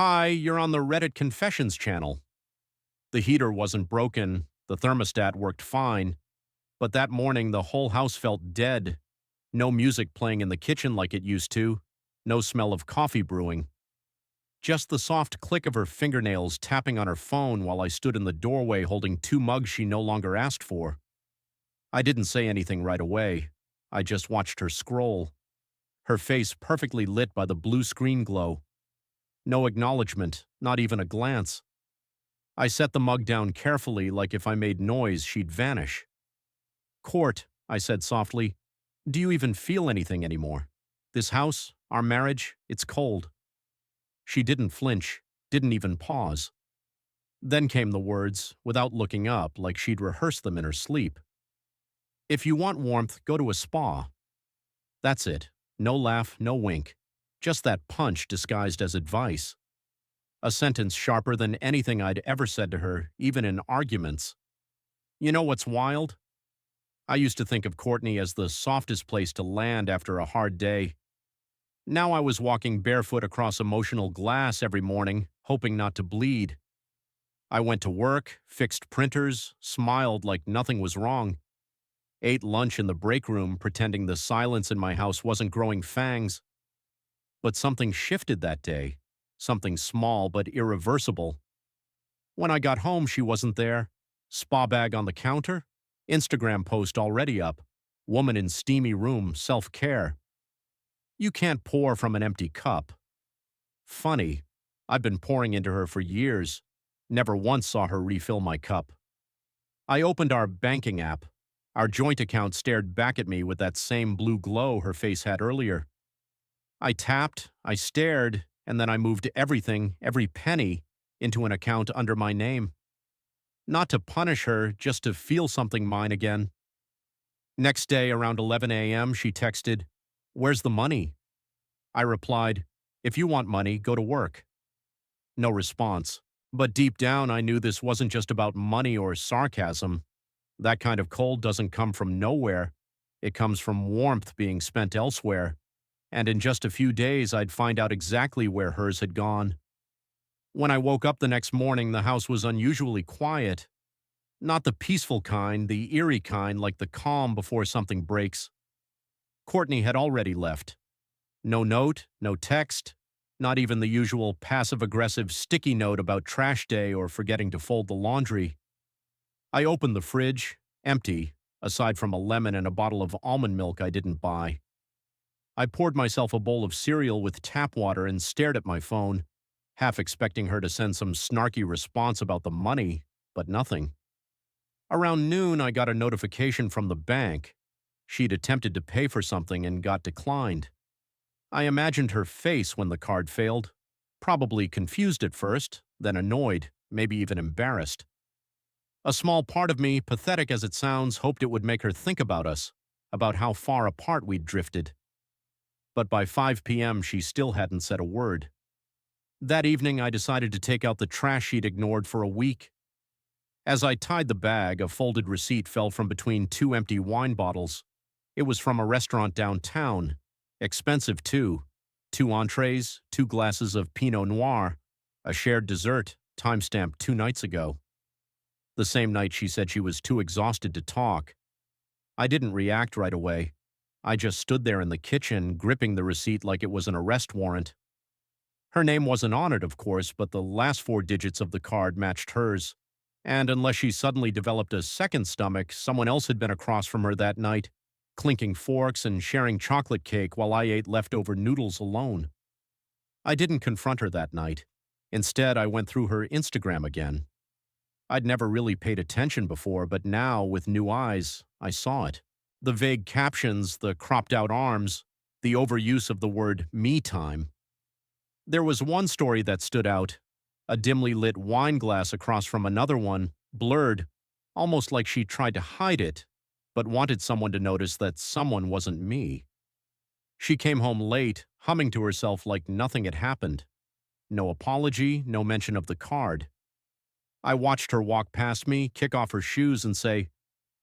Hi, you're on the Reddit Confessions channel. The heater wasn't broken, the thermostat worked fine, but that morning the whole house felt dead. No music playing in the kitchen like it used to, no smell of coffee brewing. Just the soft click of her fingernails tapping on her phone while I stood in the doorway holding two mugs she no longer asked for. I didn't say anything right away. I just watched her scroll, her face perfectly lit by the blue screen glow. No acknowledgement, not even a glance. I set the mug down carefully, like if I made noise, she'd vanish. Court, I said softly, do you even feel anything anymore? This house, our marriage, it's cold. She didn't flinch, didn't even pause. Then came the words, without looking up, like she'd rehearsed them in her sleep. If you want warmth, go to a spa. That's it. No laugh, no wink. Just that punch disguised as advice. A sentence sharper than anything I'd ever said to her, even in arguments. You know what's wild? I used to think of Courtney as the softest place to land after a hard day. Now I was walking barefoot across emotional glass every morning, hoping not to bleed. I went to work, fixed printers, smiled like nothing was wrong, ate lunch in the break room pretending the silence in my house wasn't growing fangs. But something shifted that day, something small but irreversible. When I got home, she wasn't there. Spa bag on the counter, Instagram post already up, woman in steamy room, self-care. You can't pour from an empty cup. Funny, I've been pouring into her for years, never once saw her refill my cup. I opened our banking app. Our joint account stared back at me with that same blue glow her face had earlier. I tapped, I stared, and then I moved everything, every penny, into an account under my name. Not to punish her, just to feel something mine again. Next day, around 11 a.m., she texted, "Where's the money?" I replied, "If you want money, go to work." No response. But deep down, I knew this wasn't just about money or sarcasm. That kind of cold doesn't come from nowhere. It comes from warmth being spent elsewhere. And in just a few days, I'd find out exactly where hers had gone. When I woke up the next morning, the house was unusually quiet. Not the peaceful kind, the eerie kind, like the calm before something breaks. Courtney had already left. No note, no text, not even the usual passive-aggressive sticky note about trash day or forgetting to fold the laundry. I opened the fridge, empty, aside from a lemon and a bottle of almond milk I didn't buy. I poured myself a bowl of cereal with tap water and stared at my phone, half expecting her to send some snarky response about the money, but nothing. Around noon, I got a notification from the bank. She'd attempted to pay for something and got declined. I imagined her face when the card failed. Probably confused at first, then annoyed, maybe even embarrassed. A small part of me, pathetic as it sounds, hoped it would make her think about us, about how far apart we'd drifted. But by 5 p.m., she still hadn't said a word. That evening, I decided to take out the trash she'd ignored for a week. As I tied the bag, a folded receipt fell from between two empty wine bottles. It was from a restaurant downtown. Expensive, too. 2 entrees, 2 glasses of Pinot Noir, a shared dessert, timestamped 2 nights ago. The same night she said she was too exhausted to talk. I didn't react right away. I just stood there in the kitchen, gripping the receipt like it was an arrest warrant. Her name wasn't on it, of course, but the last 4 digits of the card matched hers. And unless she suddenly developed a second stomach, someone else had been across from her that night, clinking forks and sharing chocolate cake while I ate leftover noodles alone. I didn't confront her that night. Instead, I went through her Instagram again. I'd never really paid attention before, but now, with new eyes, I saw it. The vague captions, the cropped-out arms, the overuse of the word me time. There was one story that stood out, a dimly lit wine glass across from another one, blurred, almost like she tried to hide it, but wanted someone to notice that someone wasn't me. She came home late, humming to herself like nothing had happened. No apology, no mention of the card. I watched her walk past me, kick off her shoes, and say,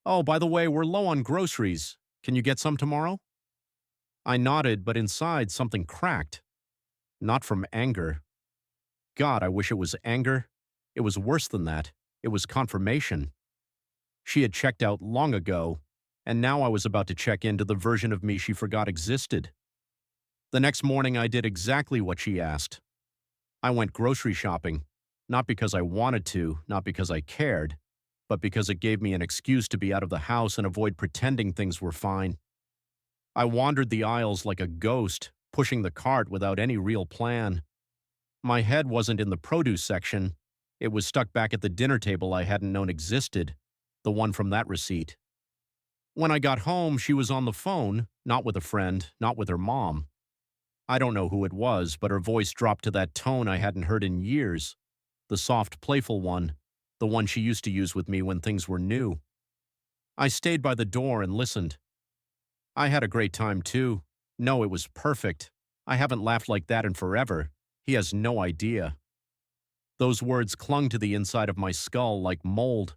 "Oh, by the way, we're low on groceries. Can you get some tomorrow?" I nodded, but inside something cracked. Not from anger. God, I wish it was anger. It was worse than that. It was confirmation. She had checked out long ago, and now I was about to check into the version of me she forgot existed. The next morning, I did exactly what she asked. I went grocery shopping, not because I wanted to, not because I cared, but because it gave me an excuse to be out of the house and avoid pretending things were fine. I wandered the aisles like a ghost, pushing the cart without any real plan. My head wasn't in the produce section. It was stuck back at the dinner table I hadn't known existed, the one from that receipt. When I got home, she was on the phone, not with a friend, not with her mom. I don't know who it was, but her voice dropped to that tone I hadn't heard in years, the soft, playful one, the one she used to use with me when things were new. I stayed by the door and listened. I had a great time, too. No, it was perfect. I haven't laughed like that in forever. He has no idea. Those words clung to the inside of my skull like mold.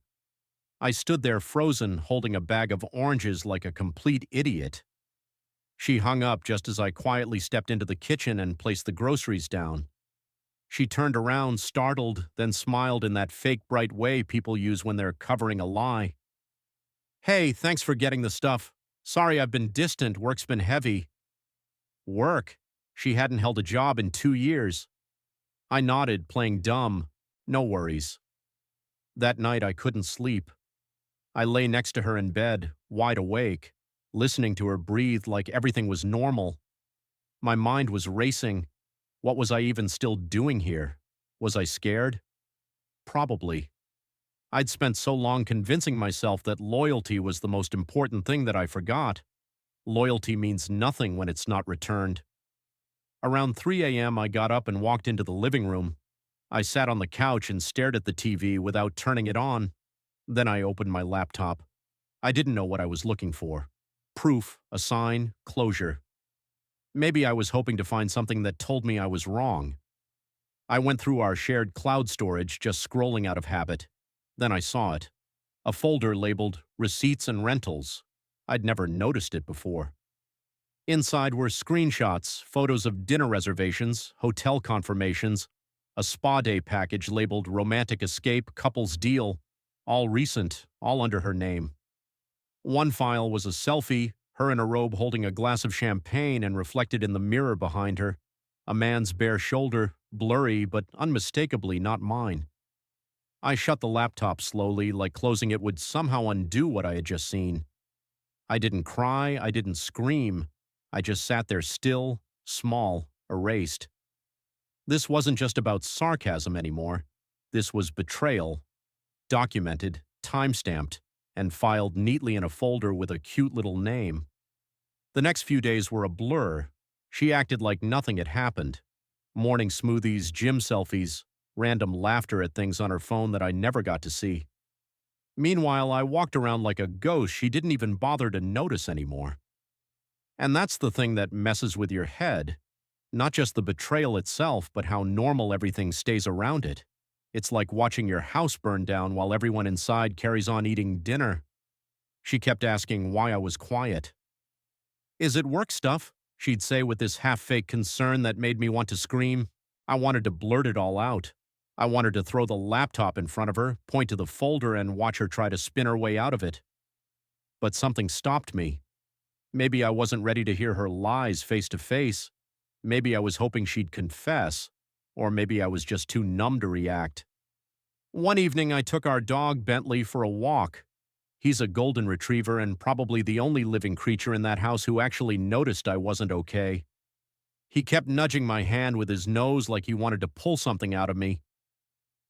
I stood there frozen, holding a bag of oranges like a complete idiot. She hung up just as I quietly stepped into the kitchen and placed the groceries down. She turned around, startled, then smiled in that fake bright way people use when they're covering a lie. "Hey, thanks for getting the stuff. Sorry I've been distant, work's been heavy." Work? She hadn't held a job in 2 years. I nodded, playing dumb. No worries. That night I couldn't sleep. I lay next to her in bed, wide awake, listening to her breathe like everything was normal. My mind was racing. What was I even still doing here? Was I scared? Probably. I'd spent so long convincing myself that loyalty was the most important thing that I forgot. Loyalty means nothing when it's not returned. Around 3 a.m., I got up and walked into the living room. I sat on the couch and stared at the TV without turning it on. Then I opened my laptop. I didn't know what I was looking for. Proof, a sign, closure. Maybe I was hoping to find something that told me I was wrong. I went through our shared cloud storage, just scrolling out of habit. Then I saw it. A folder labeled Receipts and Rentals. I'd never noticed it before. Inside were screenshots, photos of dinner reservations, hotel confirmations, a spa day package labeled Romantic Escape Couples Deal, all recent, all under her name. One file was a selfie, her in a robe holding a glass of champagne and reflected in the mirror behind her, a man's bare shoulder, blurry but unmistakably not mine. I shut the laptop slowly, like closing it would somehow undo what I had just seen. I didn't cry, I didn't scream. I just sat there still, small, erased. This wasn't just about sarcasm anymore. This was betrayal. Documented, time-stamped, and filed neatly in a folder with a cute little name. The next few days were a blur. She acted like nothing had happened. Morning smoothies, gym selfies, random laughter at things on her phone that I never got to see. Meanwhile, I walked around like a ghost she didn't even bother to notice anymore. And that's the thing that messes with your head. Not just the betrayal itself, but how normal everything stays around it. It's like watching your house burn down while everyone inside carries on eating dinner. She kept asking why I was quiet. "Is it work stuff?" she'd say with this half-fake concern that made me want to scream. I wanted to blurt it all out. I wanted to throw the laptop in front of her, point to the folder, and watch her try to spin her way out of it. But something stopped me. Maybe I wasn't ready to hear her lies face to face. Maybe I was hoping she'd confess. Or maybe I was just too numb to react. One evening, I took our dog, Bentley, for a walk. He's a golden retriever and probably the only living creature in that house who actually noticed I wasn't okay. He kept nudging my hand with his nose like he wanted to pull something out of me.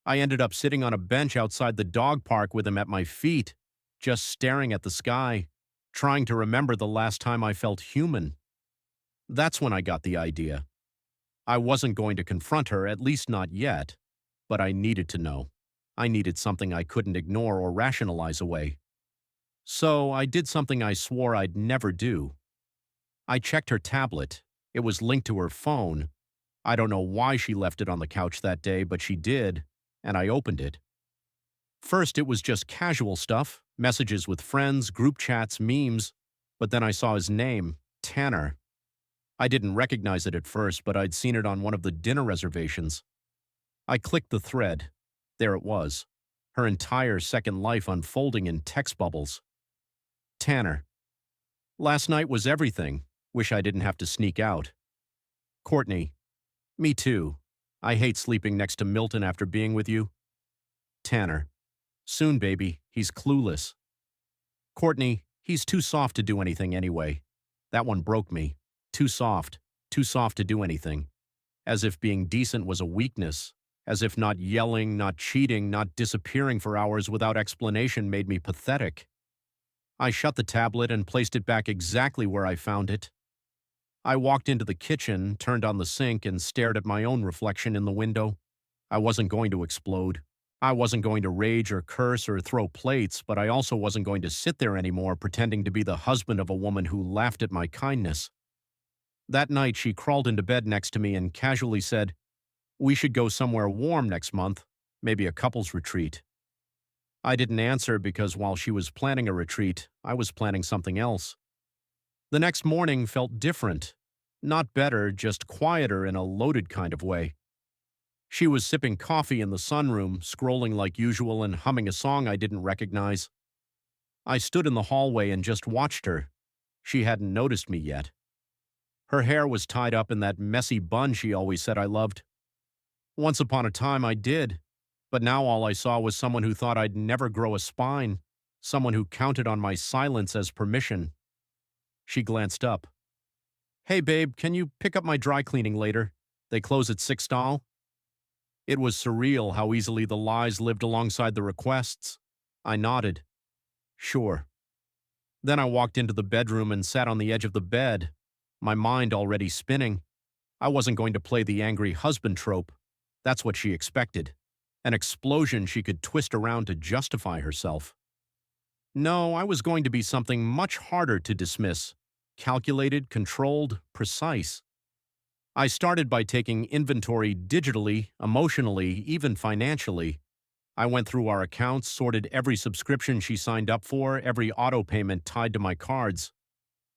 I ended up sitting on a bench outside the dog park with him at my feet, just staring at the sky, trying to remember the last time I felt human. That's when I got the idea. I wasn't going to confront her, at least not yet, but I needed to know. I needed something I couldn't ignore or rationalize away. So I did something I swore I'd never do. I checked her tablet. It was linked to her phone. I don't know why she left it on the couch that day, but she did, and I opened it. First, it was just casual stuff, messages with friends, group chats, memes, but then I saw his name, Tanner. I didn't recognize it at first, but I'd seen it on one of the dinner reservations. I clicked the thread. There it was. Her entire second life unfolding in text bubbles. Tanner. Last night was everything. Wish I didn't have to sneak out. Courtney. Me too. I hate sleeping next to Milton after being with you. Tanner. Soon, baby. He's clueless. Courtney. He's too soft to do anything anyway. That one broke me. Too soft. Too soft to do anything. As if being decent was a weakness. As if not yelling, not cheating, not disappearing for hours without explanation made me pathetic. I shut the tablet and placed it back exactly where I found it. I walked into the kitchen, turned on the sink, and stared at my own reflection in the window. I wasn't going to explode. I wasn't going to rage or curse or throw plates, but I also wasn't going to sit there anymore pretending to be the husband of a woman who laughed at my kindness. That night, she crawled into bed next to me and casually said, "We should go somewhere warm next month, maybe a couples retreat." I didn't answer because while she was planning a retreat, I was planning something else. The next morning felt different. Not better, just quieter in a loaded kind of way. She was sipping coffee in the sunroom, scrolling like usual and humming a song I didn't recognize. I stood in the hallway and just watched her. She hadn't noticed me yet. Her hair was tied up in that messy bun she always said I loved. Once upon a time I did, but now all I saw was someone who thought I'd never grow a spine, someone who counted on my silence as permission. She glanced up. "Hey babe, can you pick up my dry cleaning later? They close at 6 doll." It was surreal how easily the lies lived alongside the requests. I nodded. Sure. Then I walked into the bedroom and sat on the edge of the bed, my mind already spinning. I wasn't going to play the angry husband trope. That's what she expected. An explosion she could twist around to justify herself. No, I was going to be something much harder to dismiss. Calculated, controlled, precise. I started by taking inventory digitally, emotionally, even financially. I went through our accounts, sorted every subscription she signed up for, every auto payment tied to my cards.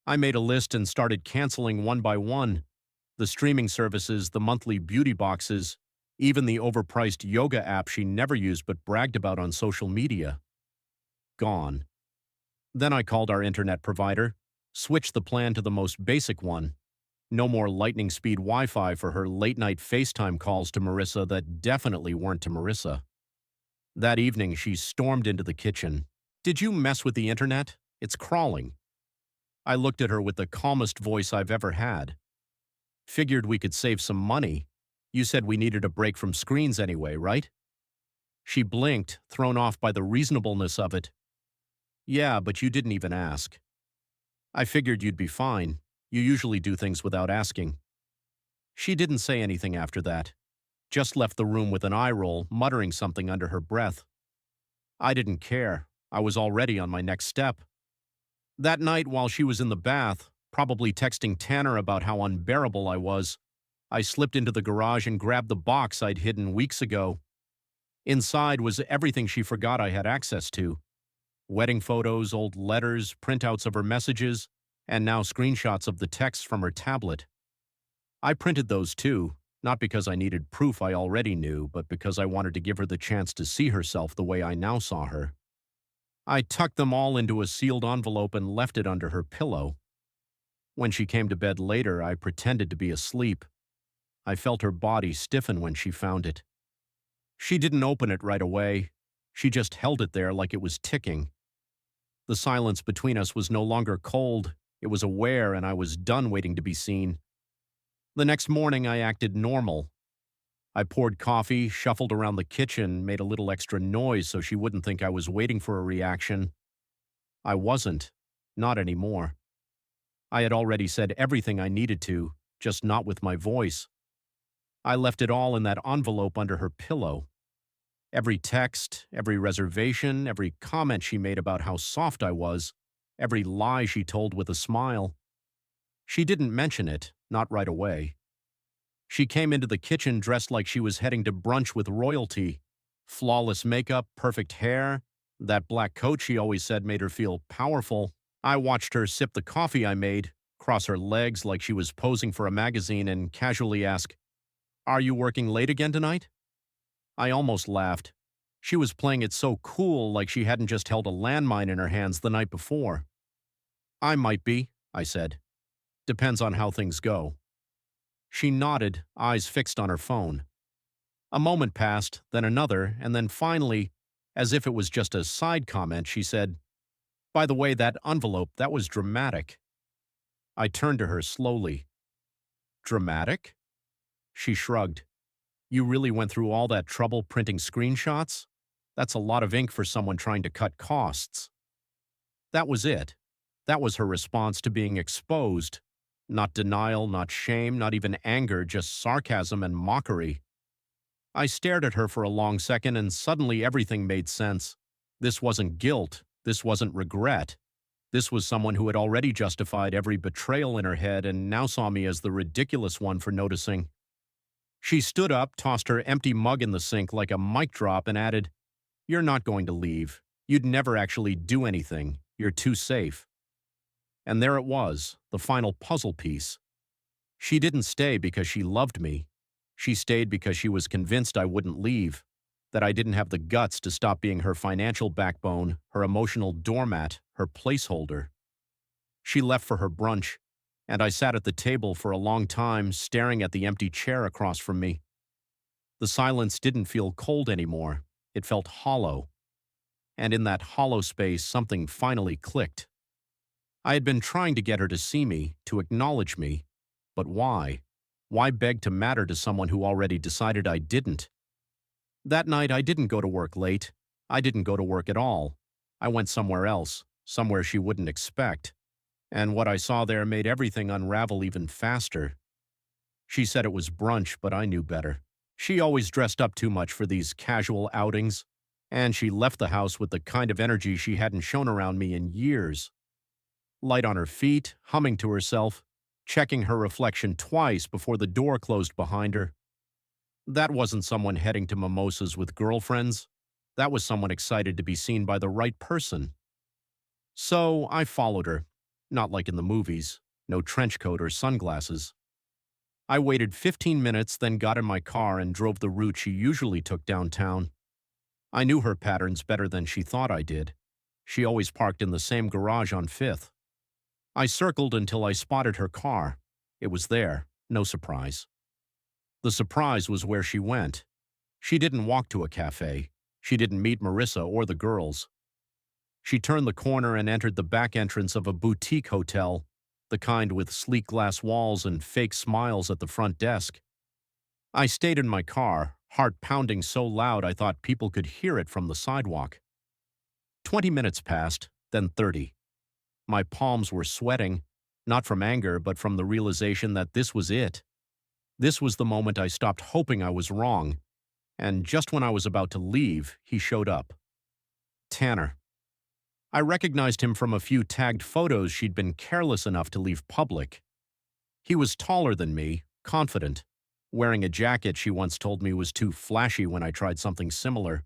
I made a list and started canceling one by one. The streaming services, the monthly beauty boxes, even the overpriced yoga app she never used but bragged about on social media. Gone. Then I called our internet provider, switched the plan to the most basic one. No more lightning speed Wi-Fi for her late-night FaceTime calls to Marissa that definitely weren't to Marissa. That evening, she stormed into the kitchen. "Did you mess with the internet? It's crawling." I looked at her with the calmest voice I've ever had. "Figured we could save some money. You said we needed a break from screens anyway, right?" She blinked, thrown off by the reasonableness of it. "Yeah, but you didn't even ask." "I figured you'd be fine. You usually do things without asking." She didn't say anything after that. Just left the room with an eye roll, muttering something under her breath. I didn't care. I was already on my next step. That night, while she was in the bath, probably texting Tanner about how unbearable I was, I slipped into the garage and grabbed the box I'd hidden weeks ago. Inside was everything she forgot I had access to. Wedding photos, old letters, printouts of her messages, and now screenshots of the texts from her tablet. I printed those too, not because I needed proof I already knew, but because I wanted to give her the chance to see herself the way I now saw her. I tucked them all into a sealed envelope and left it under her pillow. When she came to bed later, I pretended to be asleep. I felt her body stiffen when she found it. She didn't open it right away. She just held it there like it was ticking. The silence between us was no longer cold. It was aware, and I was done waiting to be seen. The next morning, I acted normal. I poured coffee, shuffled around the kitchen, made a little extra noise so she wouldn't think I was waiting for a reaction. I wasn't. Not anymore. I had already said everything I needed to, just not with my voice. I left it all in that envelope under her pillow. Every text, every reservation, every comment she made about how soft I was, every lie she told with a smile. She didn't mention it, not right away. She came into the kitchen dressed like she was heading to brunch with royalty. Flawless makeup, perfect hair, that black coat she always said made her feel powerful. I watched her sip the coffee I made, cross her legs like she was posing for a magazine, and casually ask, "Are you working late again tonight?" I almost laughed. She was playing it so cool, like she hadn't just held a landmine in her hands the night before. I might be, I said. Depends on how things go. She nodded, eyes fixed on her phone. A moment passed, then another, and then finally, as if it was just a side comment, she said, "By the way, that envelope, that was dramatic." I turned to her slowly. Dramatic? She shrugged. You really went through all that trouble printing screenshots? That's a lot of ink for someone trying to cut costs. That was it. That was her response to being exposed. Not denial, not shame, not even anger, just sarcasm and mockery. I stared at her for a long second and suddenly everything made sense. This wasn't guilt. This wasn't regret. This was someone who had already justified every betrayal in her head and now saw me as the ridiculous one for noticing. She stood up, tossed her empty mug in the sink like a mic drop, and added, "You're not going to leave. You'd never actually do anything. You're too safe." And there it was, the final puzzle piece. She didn't stay because she loved me. She stayed because she was convinced I wouldn't leave, that I didn't have the guts to stop being her financial backbone, her emotional doormat, her placeholder. She left for her brunch, and I sat at the table for a long time, staring at the empty chair across from me. The silence didn't feel cold anymore. It felt hollow. And in that hollow space, something finally clicked. I had been trying to get her to see me, to acknowledge me. But why? Why beg to matter to someone who already decided I didn't? That night, I didn't go to work late. I didn't go to work at all. I went somewhere else, somewhere she wouldn't expect. And what I saw there made everything unravel even faster. She said it was brunch, but I knew better. She always dressed up too much for these casual outings, and she left the house with the kind of energy she hadn't shown around me in years. Light on her feet, humming to herself, checking her reflection twice before the door closed behind her. That wasn't someone heading to mimosas with girlfriends. That was someone excited to be seen by the right person. So I followed her, not like in the movies, no trench coat or sunglasses. I waited 15 minutes, then got in my car and drove the route she usually took downtown. I knew her patterns better than she thought I did. She always parked in the same garage on 5th. I circled until I spotted her car. It was there, no surprise. The surprise was where she went. She didn't walk to a cafe. She didn't meet Marissa or the girls. She turned the corner and entered the back entrance of a boutique hotel, the kind with sleek glass walls and fake smiles at the front desk. I stayed in my car, heart pounding so loud I thought people could hear it from the sidewalk. 20 minutes passed, then 30. My palms were sweating, not from anger, but from the realization that this was it. This was the moment I stopped hoping I was wrong. And just when I was about to leave, he showed up. Tanner. I recognized him from a few tagged photos she'd been careless enough to leave public. He was taller than me, confident, wearing a jacket she once told me was too flashy when I tried something similar.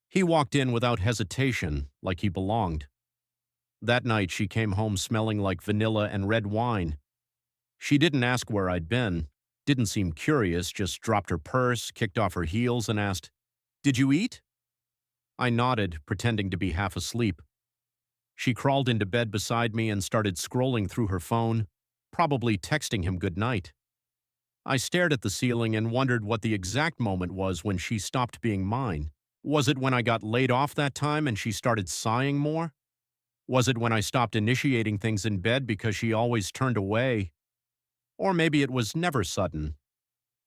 He walked in without hesitation, like he belonged. That night she came home smelling like vanilla and red wine. She didn't ask where I'd been, didn't seem curious, just dropped her purse, kicked off her heels, and asked, "Did you eat?" I nodded, pretending to be half asleep. She crawled into bed beside me and started scrolling through her phone, probably texting him good night. I stared at the ceiling and wondered what the exact moment was when she stopped being mine. Was it when I got laid off that time and she started sighing more? Was it when I stopped initiating things in bed because she always turned away? Or maybe it was never sudden.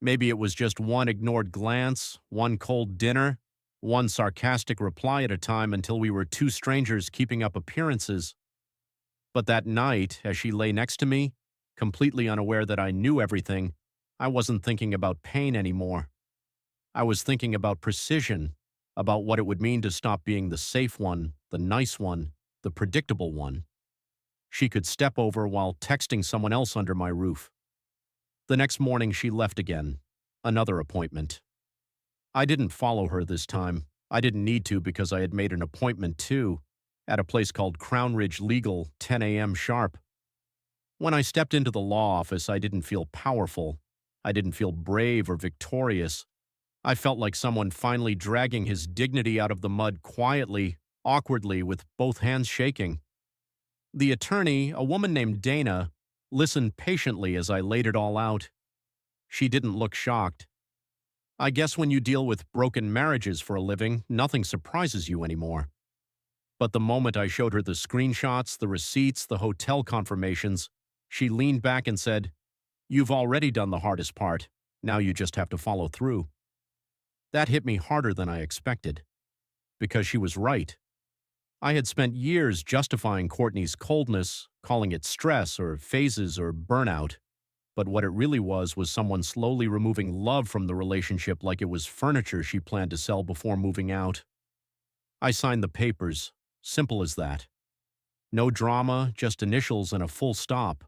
Maybe it was just one ignored glance, one cold dinner, one sarcastic reply at a time until we were two strangers keeping up appearances. But that night, as she lay next to me, completely unaware that I knew everything, I wasn't thinking about pain anymore. I was thinking about precision, about what it would mean to stop being the safe one, the nice one, the predictable one. She could step over while texting someone else under my roof. The next morning she left again. Another appointment. I didn't follow her this time. I didn't need to because I had made an appointment too, at a place called Crown Ridge Legal, 10 a.m. sharp. When I stepped into the law office, I didn't feel powerful. I didn't feel brave or victorious. I felt like someone finally dragging his dignity out of the mud quietly, awkwardly, with both hands shaking. The attorney, a woman named Dana, listened patiently as I laid it all out. She didn't look shocked. I guess when you deal with broken marriages for a living, nothing surprises you anymore. But the moment I showed her the screenshots, the receipts, the hotel confirmations, she leaned back and said, "You've already done the hardest part. Now you just have to follow through." That hit me harder than I expected. Because she was right. I had spent years justifying Courtney's coldness, calling it stress or phases or burnout. But what it really was someone slowly removing love from the relationship like it was furniture she planned to sell before moving out. I signed the papers. Simple as that. No drama, just initials and a full stop.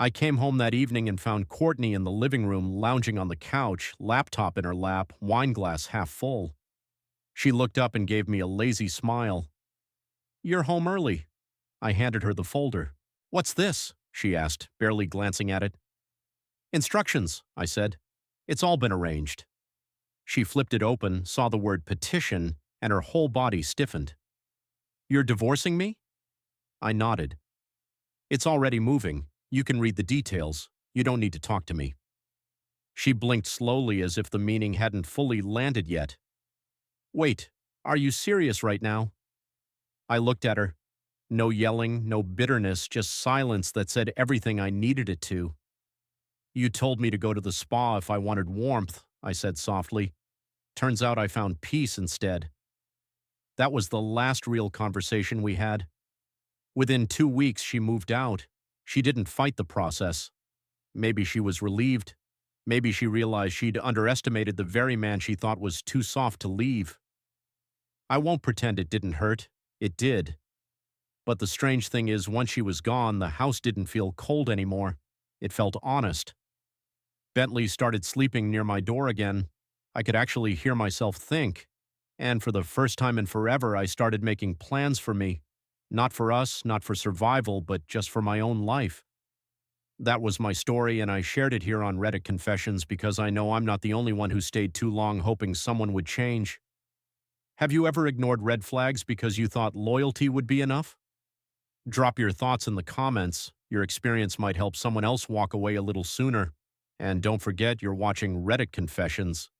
I came home that evening and found Courtney in the living room lounging on the couch, laptop in her lap, wine glass half full. She looked up and gave me a lazy smile. "You're home early." I handed her the folder. "What's this?" she asked, barely glancing at it. "Instructions," I said. "It's all been arranged." She flipped it open, saw the word petition, and her whole body stiffened. "You're divorcing me?" I nodded. "It's already moving. You can read the details. You don't need to talk to me." She blinked slowly as if the meaning hadn't fully landed yet. "Wait, are you serious right now?" I looked at her. No yelling, no bitterness, just silence that said everything I needed it to. "You told me to go to the spa if I wanted warmth," I said softly. "Turns out I found peace instead." That was the last real conversation we had. Within 2 weeks, she moved out. She didn't fight the process. Maybe she was relieved. Maybe she realized she'd underestimated the very man she thought was too soft to leave. I won't pretend it didn't hurt. It did. But the strange thing is, once she was gone, the house didn't feel cold anymore. It felt honest. Bentley started sleeping near my door again. I could actually hear myself think. And for the first time in forever, I started making plans for me. Not for us, not for survival, but just for my own life. That was my story, and I shared it here on Reddit Confessions because I know I'm not the only one who stayed too long hoping someone would change. Have you ever ignored red flags because you thought loyalty would be enough? Drop your thoughts in the comments. Your experience might help someone else walk away a little sooner. And don't forget, you're watching Reddit Confessions.